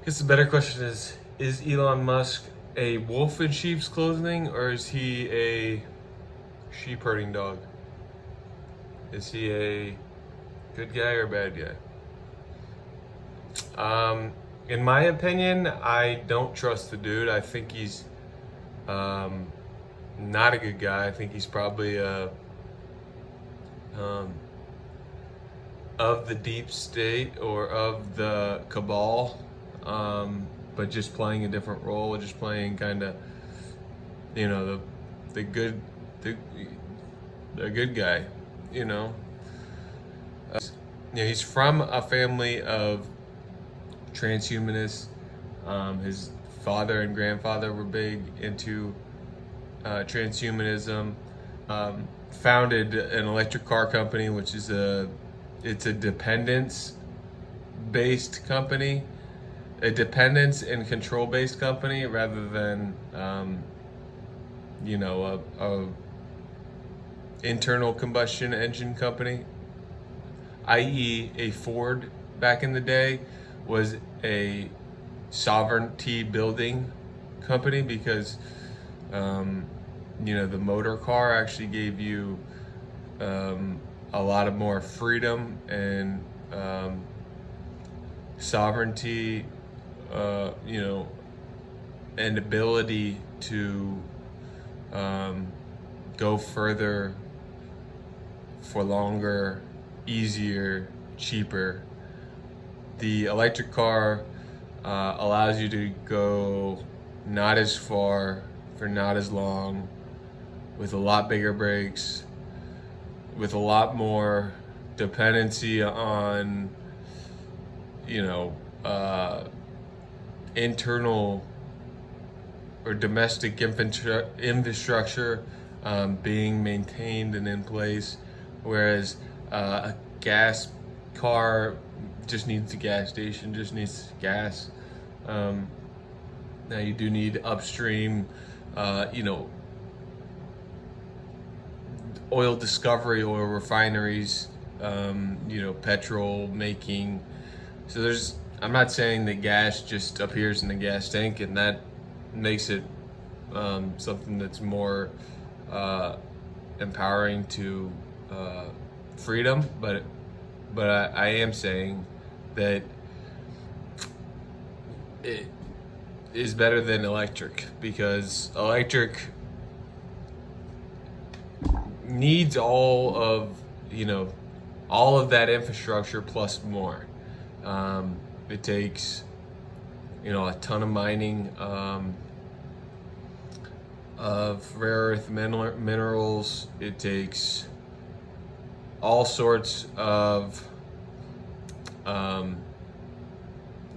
guess the better question is Elon Musk a wolf in sheep's clothing, or is he a sheep herding dog? Is he a good guy or a bad guy? In my opinion, I don't trust the dude. I think he's not a good guy. I think he's probably of the deep state or of the cabal, but just playing a different role, just playing kind of, the good, the good guy, you know. He's from a family of transhumanists. His father and grandfather were big into transhumanism. Founded an electric car company, which is it's a dependence-based company, a dependence and control-based company, rather than a internal combustion engine company, i.e. a Ford back in the day was a sovereignty building company, because the motor car actually gave you a lot of more freedom and sovereignty, and ability to go further for longer, easier, cheaper. The electric car allows you to go not as far for not as long, with a lot bigger brakes, with a lot more dependency on, internal or domestic infrastructure being maintained and in place, whereas a gas car just needs a gas station, just needs gas. Now you do need upstream, oil discovery, oil refineries, petrol making. So I'm not saying that gas just appears in the gas tank and that makes it something that's more empowering to freedom, but I am saying that it is better than electric, because electric needs all of that infrastructure plus more. It takes a ton of mining of rare earth minerals. It takes all sorts of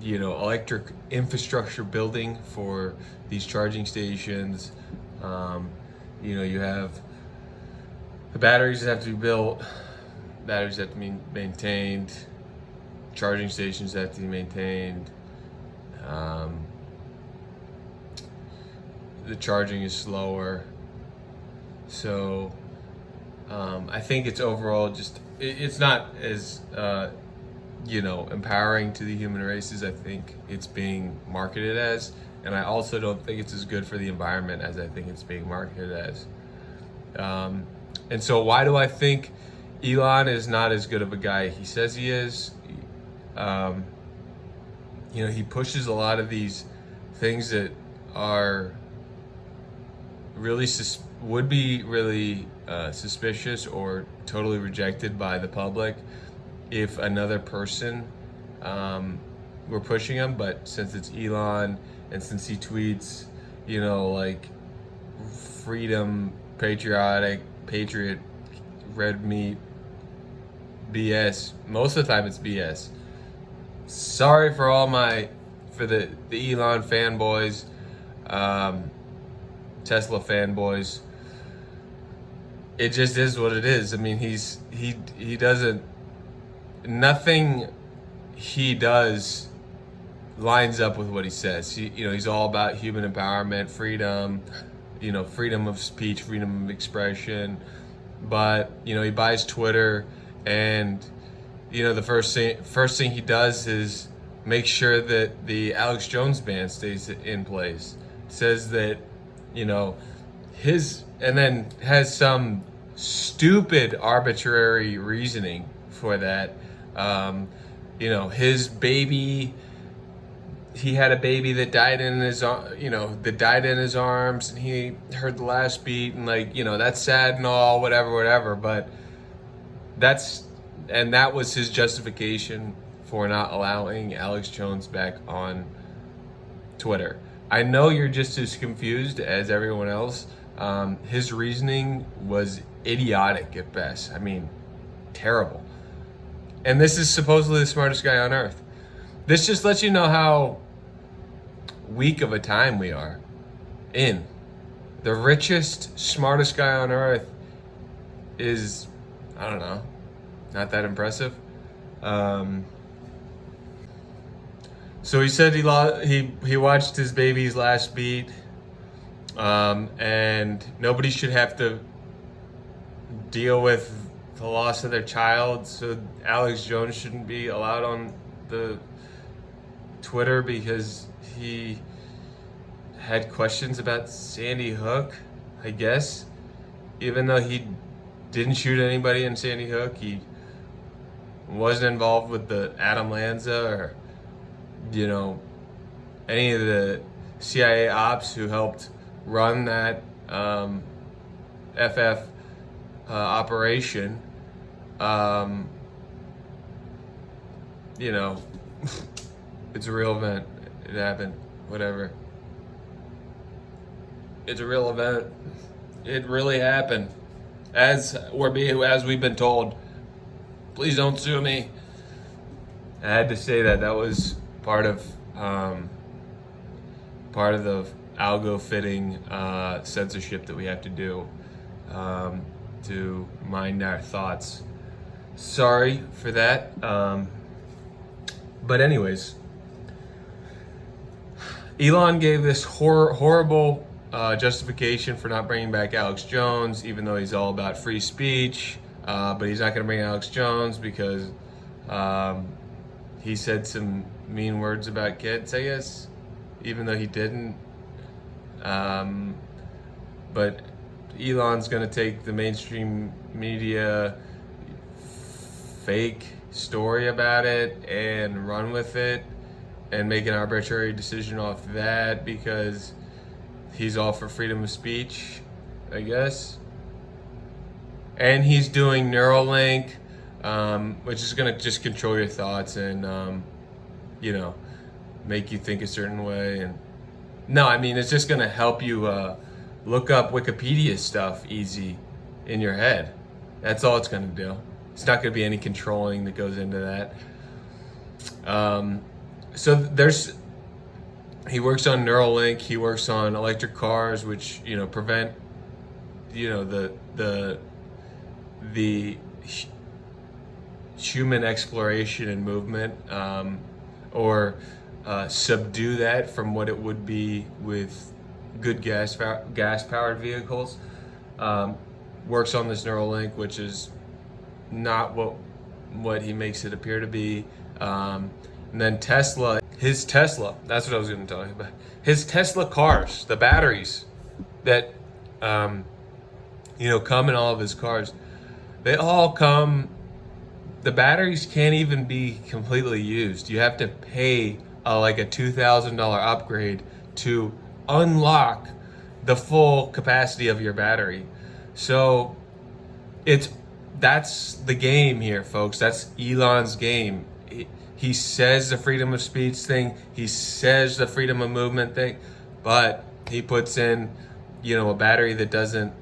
electric infrastructure building for these charging stations. You have the batteries that have to be built, batteries have to be maintained, charging stations have to be maintained. The charging is slower. So I think it's overall it's not as empowering to the human race as I think it's being marketed as, and I also don't think it's as good for the environment as I think it's being marketed as. And so why do I think Elon is not as good of a guy he says he is? He pushes a lot of these things that are really would be really suspicious or totally rejected by the public if another person were pushing him. But since it's Elon, and since he tweets, like freedom, patriotic, patriot, red meat, BS, most of the time it's BS. Sorry for the Elon fanboys, Tesla fanboys. It just is what it is. I mean, he doesn't, nothing he does lines up with what he says. He's all about human empowerment, freedom, freedom of speech, freedom of expression. But he buys Twitter, and the first thing he does is make sure that the Alex Jones ban stays in place. Says that, you know, and then has some stupid arbitrary reasoning for that. His baby, he had a baby that died in his arms, and he heard the last beat, and that's sad and all, whatever. But that was his justification for not allowing Alex Jones back on Twitter. I know you're just as confused as everyone else. His reasoning was idiotic at best. I mean, terrible. And this is supposedly the smartest guy on earth. This just lets you know how weak of a time we are in. The richest, smartest guy on earth is, I don't know, not that impressive. So he said he watched his baby's last beat, and nobody should have to deal with the loss of their child. So Alex Jones shouldn't be allowed on the Twitter because he had questions about Sandy Hook, I guess. Even though he didn't shoot anybody in Sandy Hook, he wasn't involved with the Adam Lanza or any of the CIA ops who helped run that FF operation. It's a real event. It happened. Whatever. It's a real event. It really happened. As we've been told. Please don't sue me. I had to say that. That was part of the algo fitting censorship that we have to do to mind our thoughts. Sorry for that. But anyways, Elon gave this horrible justification for not bringing back Alex Jones, even though he's all about free speech. But he's not going to bring Alex Jones because he said some mean words about kids, I guess, even though he didn't. But Elon's going to take the mainstream media fake story about it and run with it and make an arbitrary decision off that because he's all for freedom of speech, I guess. And he's doing Neuralink, which is going to just control your thoughts and, make you think a certain way. And no, I mean, it's just going to help you look up Wikipedia stuff easy in your head. That's all it's going to do. It's not going to be any controlling that goes into that. He works on Neuralink. He works on electric cars, which prevent the human exploration and movement, or subdue that from what it would be with good gas-powered vehicles. Works on this Neuralink, which is not what he makes it appear to be. And then Tesla, that's what I was going to tell you about. His Tesla cars, the batteries that come in all of his cars, they all come, the batteries can't even be completely used. You have to pay like a $2,000 upgrade to unlock the full capacity of your battery. So that's the game here, folks. That's Elon's game. He says the freedom of speech thing, he says the freedom of movement thing, but he puts in, a battery that doesn't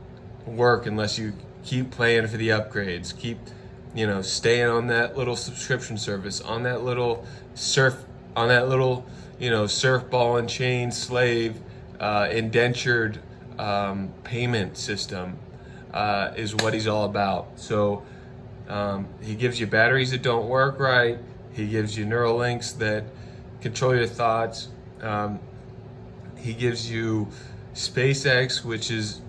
work unless you keep paying for the upgrades, keep, staying on that little subscription service, on that little surf ball and chain slave, indentured payment system is what he's all about. So he gives you batteries that don't work right. He gives you Neuralinks that control your thoughts. He gives you SpaceX, which is,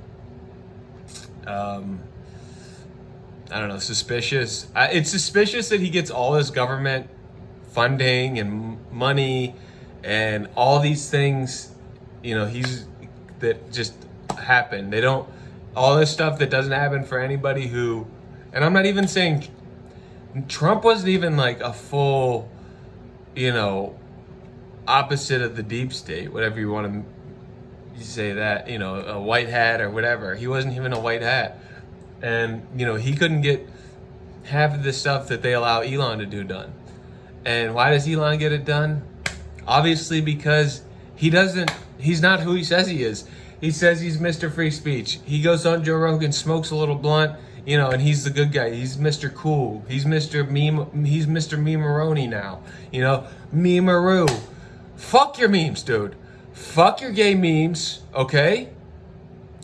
suspicious. It's suspicious that he gets all his government funding and money and all these things, that just happen. They don't, all this stuff that doesn't happen for anybody who, and I'm not even saying Trump wasn't even like a full, opposite of the deep state, whatever you want to say that, a white hat or whatever. He wasn't even a white hat. And, he couldn't get half of the stuff that they allow Elon to do done. And why does Elon get it done? Obviously because he's not who he says he is. He says he's Mr. Free Speech. He goes on Joe Rogan, smokes a little blunt, and he's the good guy. He's Mr. Cool. He's Mr. Meme. He's Mr. Memeroni now. Memeroo. Fuck your memes, dude. Fuck your gay memes, okay?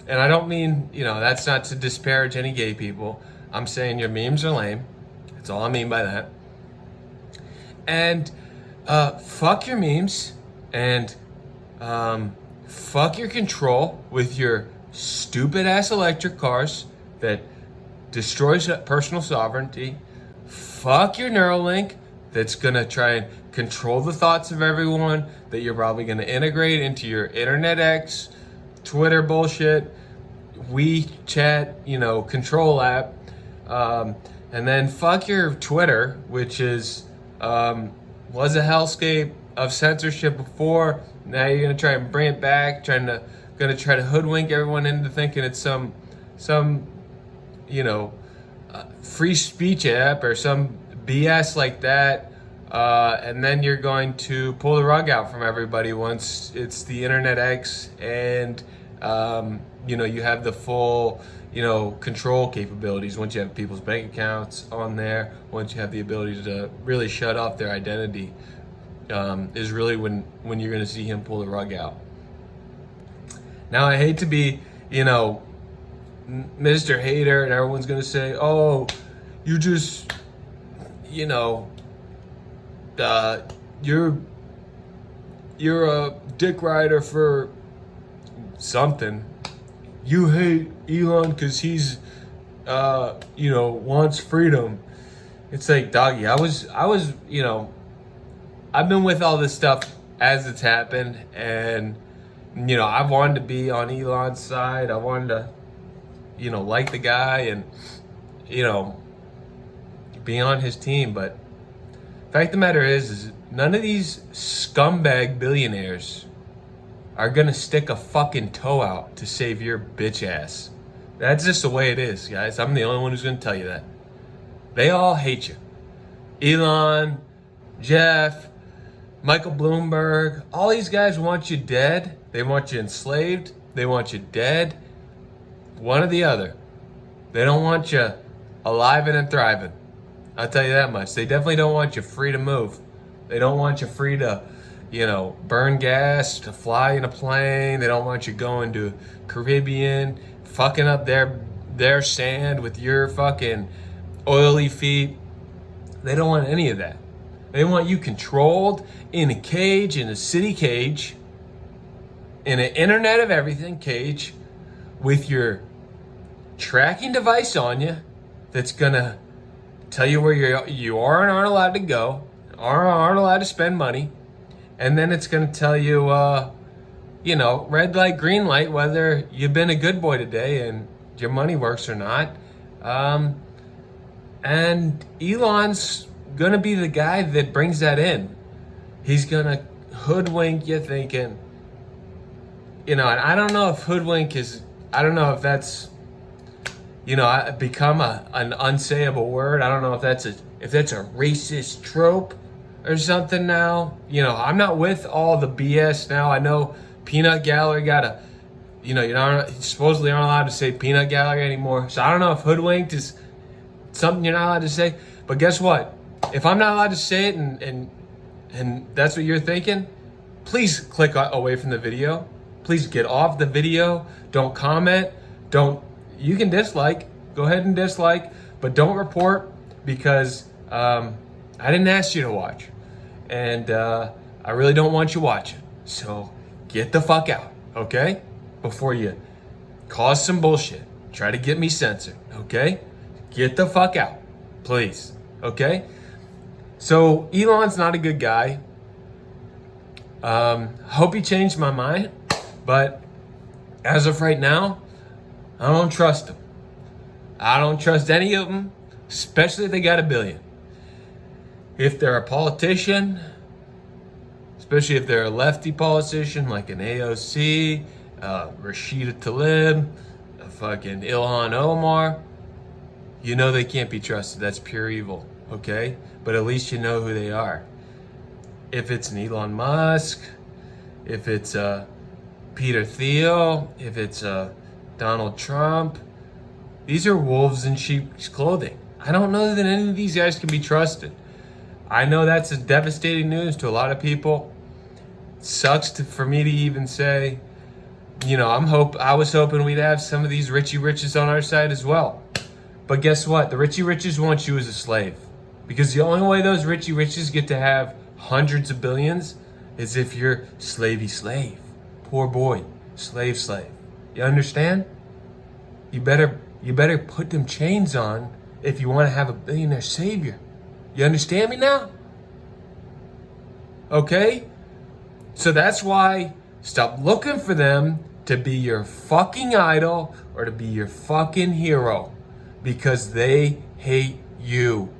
And I don't mean, that's not to disparage any gay people. I'm saying your memes are lame. That's all I mean by that. And fuck your memes and fuck your control with your stupid ass electric cars that destroys personal sovereignty. Fuck your Neuralink that's gonna try and control the thoughts of everyone, that you're probably gonna integrate into your Internet X, Twitter bullshit, WeChat, control app. And then fuck your Twitter, which was a hellscape of censorship before. Now you're gonna try and bring it back, gonna try to hoodwink everyone into thinking it's some free speech app or some BS like that. And then you're going to pull the rug out from everybody once it's the Internet X and you have the full control capabilities. Once you have people's bank accounts on there, once you have the ability to really shut off their identity, is really when you're going to see him pull the rug out. Now, I hate to be, Mr. Hater, and everyone's going to say, oh, you just, you're a dick rider for something. You hate Elon because he's, wants freedom. It's like, doggy, I was, I've been with all this stuff as it's happened, and, I wanted to be on Elon's side. I wanted to, like the guy and, be on his team. But the fact of the matter is none of these scumbag billionaires are gonna stick a fucking toe out to save your bitch ass. That's just the way it is, guys. I'm the only one who's gonna tell you that. They all hate you. Elon, Jeff, Michael Bloomberg, all these guys want you dead. They want you enslaved. They want you dead. One or the other. They don't want you alive and thriving. I'll tell you that much. They definitely don't want you free to move. They don't want you free to, burn gas, to fly in a plane. They don't want you going to Caribbean, fucking up their sand with your fucking oily feet. They don't want any of that. They want you controlled in a cage, in a city cage, in an Internet of Everything cage, with your tracking device on you that's gonna tell you where you are and aren't allowed to go, aren't allowed to spend money, and then it's gonna tell you, red light, green light, whether you've been a good boy today and your money works or not. And Elon's gonna be the guy that brings that in. He's gonna hoodwink you thinking, and I don't know if hoodwink is, I don't know if that's, become an unsayable word. I don't know if that's a racist trope or something now. I'm not with all the BS now. I know Peanut Gallery got you supposedly aren't allowed to say Peanut Gallery anymore. So I don't know if hoodwinked is something you're not allowed to say. But guess what? If I'm not allowed to say it and that's what you're thinking, please click away from the video. Please get off the video. Don't comment. You can dislike. Go ahead and dislike, but don't report, because I didn't ask you to watch, and I really don't want you watching. So get the fuck out, okay? Before you cause some bullshit, try to get me censored, okay? Get the fuck out, please, okay? So Elon's not a good guy. Hope he changed my mind, but as of right now, I don't trust him. I don't trust any of them, especially if they got $1 billion. If they're a politician, especially if they're a lefty politician like an AOC, Rashida Tlaib, a fucking Ilhan Omar, you know they can't be trusted. That's pure evil, okay? But at least you know who they are. If it's an Elon Musk, if it's Peter Thiel, if it's Donald Trump, these are wolves in sheep's clothing. I don't know that any of these guys can be trusted. I know that's a devastating news to a lot of people. It sucks for me to even say. I was hoping we'd have some of these Richie Riches on our side as well. But guess what? The Richie Riches want you as a slave. Because the only way those Richie Riches get to have hundreds of billions is if you're slavey slave. Poor boy. Slave. You understand? You better put them chains on if you want to have a billionaire savior. You understand me now? Okay? So that's why stop looking for them to be your fucking idol or to be your fucking hero. Because they hate you.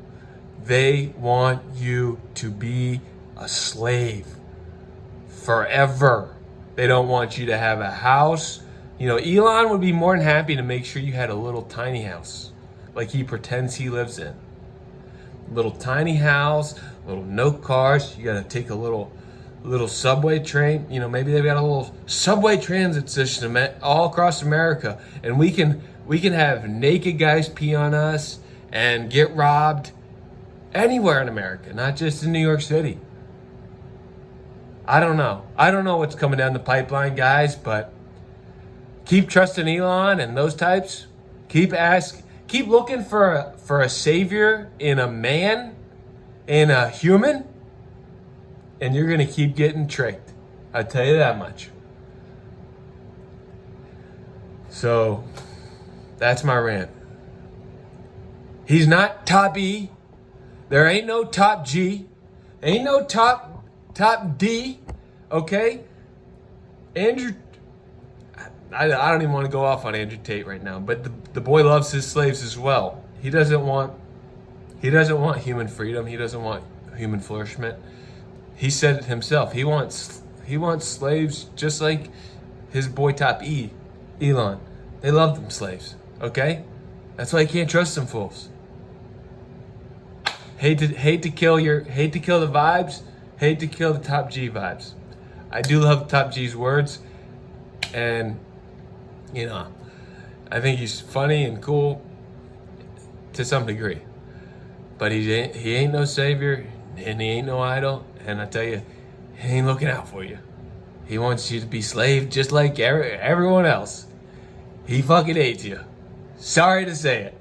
They want you to be a slave forever. They don't want you to have a house. Elon would be more than happy to make sure you had a little tiny house like he pretends he lives in. Little tiny house, little no cars. You got to take a little subway train. Maybe they've got a little subway transit system all across America, and we can have naked guys pee on us and get robbed anywhere in America, not just in New York City. I don't know what's coming down the pipeline, guys, but keep trusting Elon and those types. Keep looking for a savior in a man, in a human, and you're going to keep getting tricked. I tell you that much. So that's my rant. He's not top E. There ain't no top G. Ain't no top D. Okay? Andrew, I don't even want to go off on Andrew Tate right now, but the boy loves his slaves as well. He doesn't want human freedom. He doesn't want human flourishment. He said it himself. He wants slaves just like his boy top E, Elon. They love them slaves. Okay? That's why you can't trust them fools. Hate to kill the vibes. Hate to kill the top G vibes. I do love top G's words, and I think he's funny and cool to some degree. But he ain't no savior, and he ain't no idol. And I tell you, he ain't looking out for you. He wants you to be slave just like everyone else. He fucking hates you. Sorry to say it.